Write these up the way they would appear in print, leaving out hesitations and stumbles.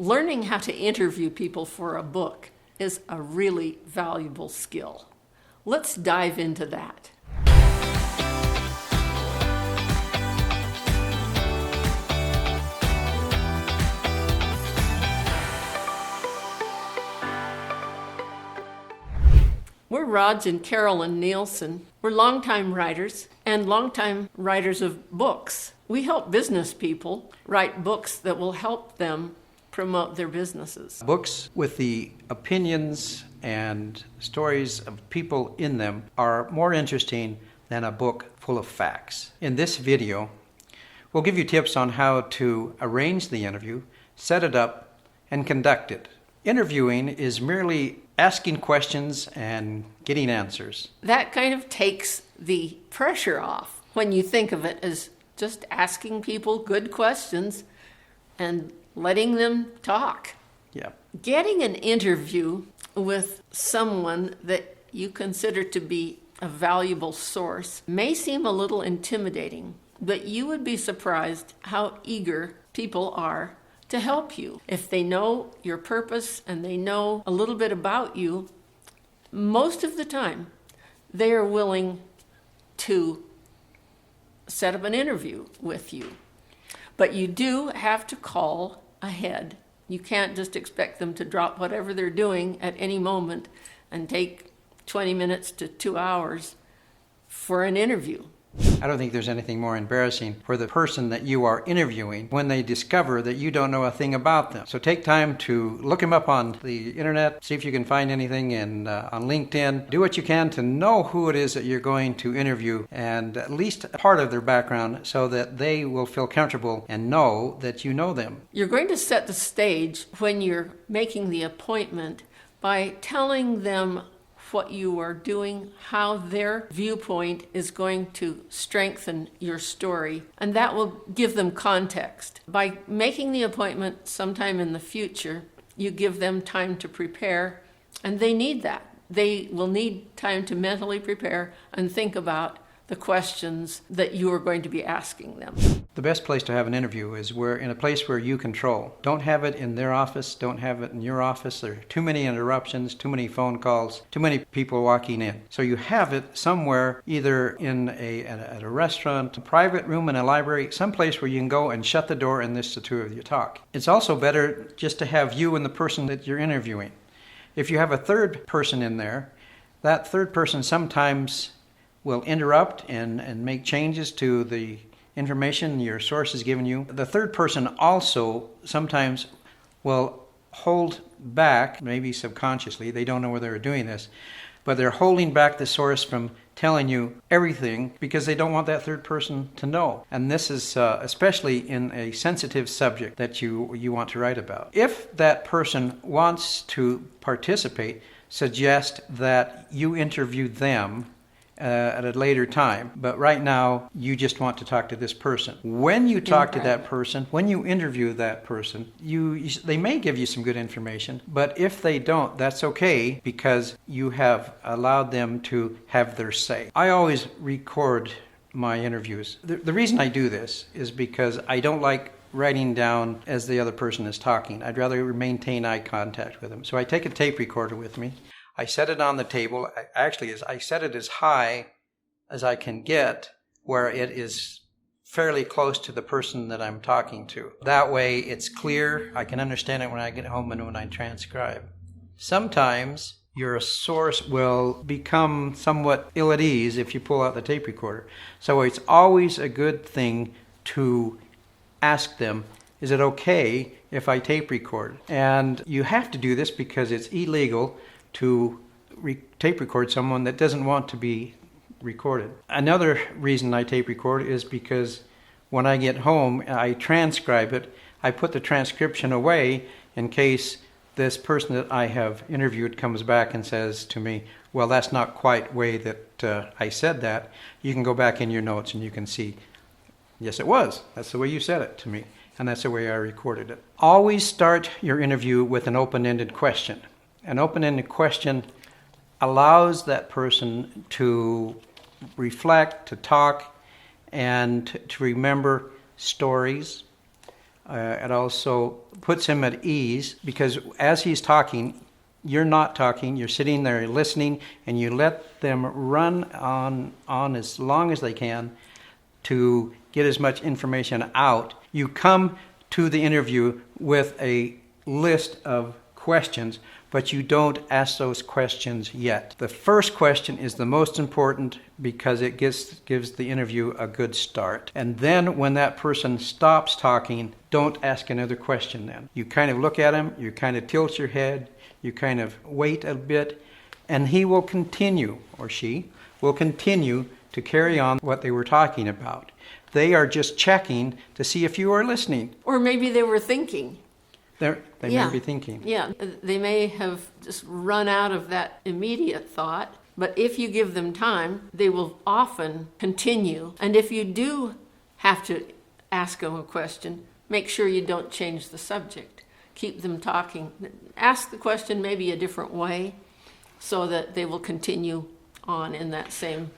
Learning how to interview people for a book is a really valuable skill. Let's dive into that. We're Raj and Carolyn Nielsen. We're longtime writers and longtime writers of books. We help business people write books that will help them promote their businesses. Books with the opinions and stories of people in them are more interesting than a book full of facts. In this video, we'll give you tips on how to arrange the interview, set it up, and conduct it. Interviewing is merely asking questions and getting answers. That kind of takes the pressure off when you think of it as just asking people good questions and letting them talk. Yeah. Getting an interview with someone that you consider to be a valuable source may seem a little intimidating, but you would be surprised how eager people are to help you. If they know your purpose and they know a little bit about you, most of the time they are willing to set up an interview with you. But you do have to call ahead. You can't just expect them to drop whatever they're doing at any moment and take 20 minutes to 2 hours for an interview. I don't think there's anything more embarrassing for the person that you are interviewing when they discover that you don't know a thing about them. So take time to look them up on the internet, see if you can find anything on LinkedIn. Do what you can to know who it is that you're going to interview and at least part of their background so that they will feel comfortable and know that you know them. You're going to set the stage when you're making the appointment by telling them what you are doing, how their viewpoint is going to strengthen your story, and that will give them context. By making the appointment sometime in the future, you give them time to prepare, and they need that. They will need time to mentally prepare and think about the questions that you are going to be asking them. The best place to have an interview is in a place where you control. Don't have it in their office, don't have it in your office. There are too many interruptions, too many phone calls, too many people walking in. So you have it somewhere, either at a restaurant, a private room in a library, someplace where you can go and shut the door and listen to the two of you talk. It's also better just to have you and the person that you're interviewing. If you have a third person in there, that third person sometimes will interrupt and make changes to the information your source has given you. The third person also sometimes will hold back, maybe subconsciously, they don't know whether they're doing this, but they're holding back the source from telling you everything because they don't want that third person to know. And this is especially in a sensitive subject that you want to write about. If that person wants to participate, suggest that you interview them at a later time, but right now you just want to talk to this person. When you talk to that person, when you interview that person, they may give you some good information, but if they don't, that's okay because you have allowed them to have their say. I always record my interviews. The reason I do this is because I don't like writing down as the other person is talking. I'd rather maintain eye contact with them. So I take a tape recorder with me. I set it on the table. I set it as high as I can get where it is fairly close to the person that I'm talking to. That way it's clear. I can understand it when I get home and when I transcribe. Sometimes your source will become somewhat ill at ease if you pull out the tape recorder. So it's always a good thing to ask them, is it okay if I tape record? And you have to do this because it's illegal to tape record someone that doesn't want to be recorded. Another reason I tape record is because when I get home, I transcribe it. I put the transcription away in case this person that I have interviewed comes back and says to me, well, that's not quite the way that I said that. You can go back in your notes and you can see, yes, it was. That's the way you said it to me. And that's the way I recorded it. Always start your interview with an open-ended question. An open-ended question allows that person to reflect, to talk, and to remember stories, It also puts him at ease because as he's talking, you're not talking, you're sitting there listening, and you let them run on as long as they can to get as much information out. You come to the interview with a list of questions, but you don't ask those questions yet. The first question is the most important because it gives the interview a good start. And then when that person stops talking, don't ask another question then. You kind of look at him, you kind of tilt your head, you kind of wait a bit, and he will continue, or she will continue to carry on what they were talking about. They are just checking to see if you are listening. Or maybe they were thinking. They may be thinking. Yeah, they may have just run out of that immediate thought, but if you give them time, they will often continue. And if you do have to ask them a question, make sure you don't change the subject. Keep them talking. Ask the question maybe a different way so that they will continue on in that same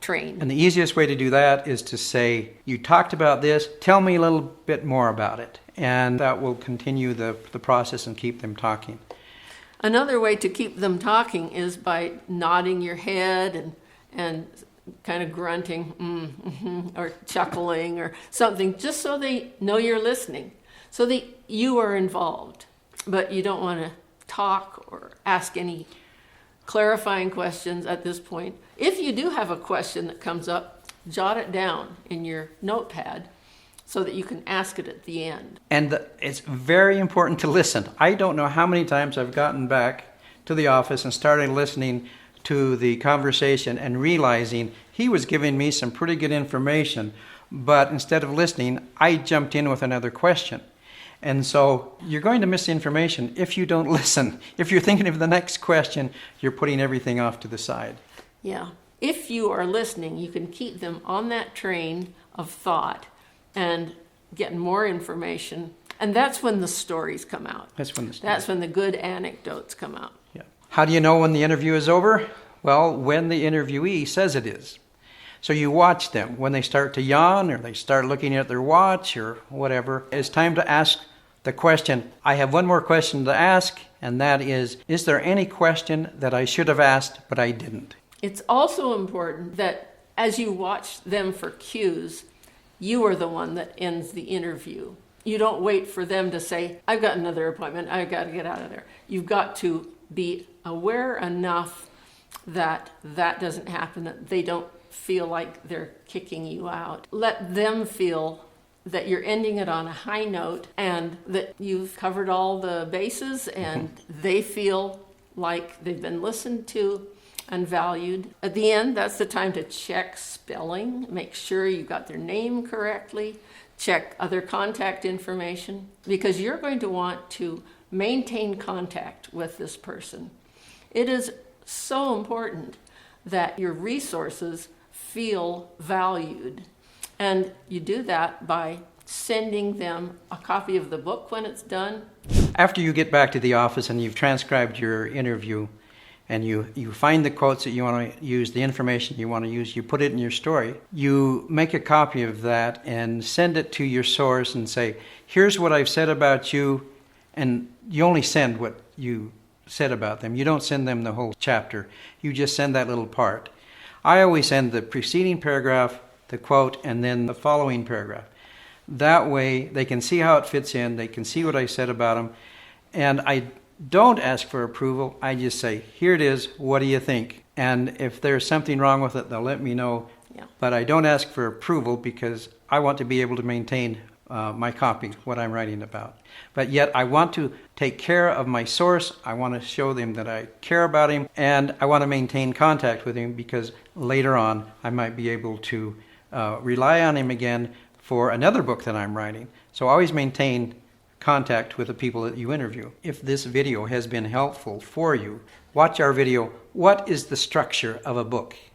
train. And the easiest way to do that is to say, you talked about this, tell me a little bit more about it. And that will continue the process and keep them talking. Another way to keep them talking is by nodding your head and kind of grunting or chuckling or something, just so they know you're listening, so that you are involved. But you don't want to talk or ask any clarifying questions at this point. If you do have a question that comes up, jot it down in your notepad so that you can ask it at the end. And it's very important to listen. I don't know how many times I've gotten back to the office and started listening to the conversation and realizing he was giving me some pretty good information, but instead of listening, I jumped in with another question. And so you're going to miss the information if you don't listen. If you're thinking of the next question, you're putting everything off to the side. Yeah. If you are listening, you can keep them on that train of thought and get more information. And that's when the stories come out. That's when the good anecdotes come out. Yeah. How do you know when the interview is over? Well, when the interviewee says it is. So you watch them. When they start to yawn or they start looking at their watch or whatever, it's time to ask the question. I have one more question to ask, and that is there any question that I should have asked but I didn't? It's also important that as you watch them for cues, you are the one that ends the interview. You don't wait for them to say, I've got another appointment, I've got to get out of there. You've got to be aware enough that that doesn't happen, that they don't feel like they're kicking you out. Let them feel that you're ending it on a high note and that you've covered all the bases and they feel like they've been listened to and valued. At the end, that's the time to check spelling, make sure you got their name correctly, check other contact information, because you're going to want to maintain contact with this person. It is so important that your resources feel valued. And you do that by sending them a copy of the book when it's done. After you get back to the office and you've transcribed your interview and you find the quotes that you want to use, the information you want to use, you put it in your story, you make a copy of that and send it to your source and say, here's what I've said about you, and you only send what you said about them. You don't send them the whole chapter. You just send that little part. I always send the preceding paragraph, the quote, and then the following paragraph. That way they can see how it fits in, they can see what I said about them, and I don't ask for approval. I just say, here it is, what do you think? And if there's something wrong with it, they'll let me know. Yeah. But I don't ask for approval because I want to be able to maintain my copy, what I'm writing about. But yet I want to take care of my source. I want to show them that I care about him, and I want to maintain contact with him because later on I might be able to rely on him again for another book that I'm writing. So always maintain contact with the people that you interview. If this video has been helpful for you, watch our video, What is the Structure of a Book?